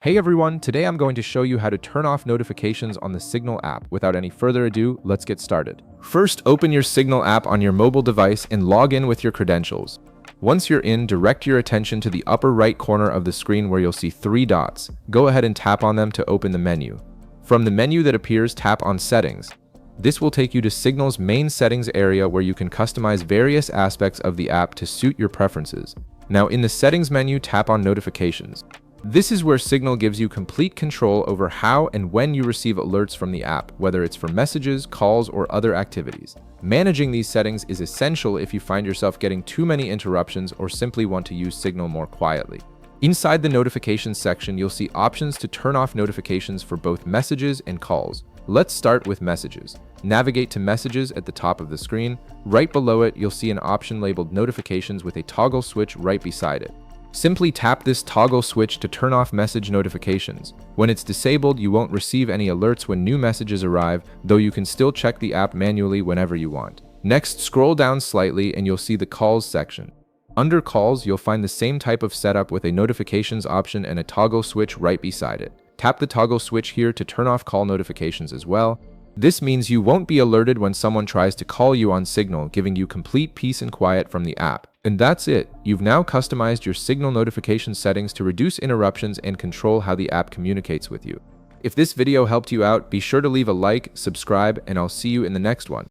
Hey everyone, today I'm going to show you how to turn off notifications on the Signal app. Without any further ado, let's get started. First, open your Signal app on your mobile device and log in with your credentials. Once you're in, direct your attention to the upper right corner of the screen where you'll see three dots. Go ahead and tap on them to open the menu. From the menu that appears, tap on Settings. This will take you to Signal's main settings area where you can customize various aspects of the app to suit your preferences. Now in the settings menu, tap on Notifications. This is where Signal gives you complete control over how and when you receive alerts from the app, whether it's for messages, calls, or other activities. Managing these settings is essential if you find yourself getting too many interruptions or simply want to use Signal more quietly. Inside the notifications section, you'll see options to turn off notifications for both messages and calls. Let's start with messages. Navigate to Messages at the top of the screen. Right below it, you'll see an option labeled Notifications with a toggle switch right beside it. Simply tap this toggle switch to turn off message notifications. When it's disabled, you won't receive any alerts when new messages arrive, though you can still check the app manually whenever you want. Next, scroll down slightly and you'll see the Calls section. Under Calls, you'll find the same type of setup with a notifications option and a toggle switch right beside it. Tap the toggle switch here to turn off call notifications as well. This means you won't be alerted when someone tries to call you on Signal, giving you complete peace and quiet from the app. And that's it. You've now customized your Signal notification settings to reduce interruptions and control how the app communicates with you. If this video helped you out, be sure to leave a like, subscribe, and I'll see you in the next one.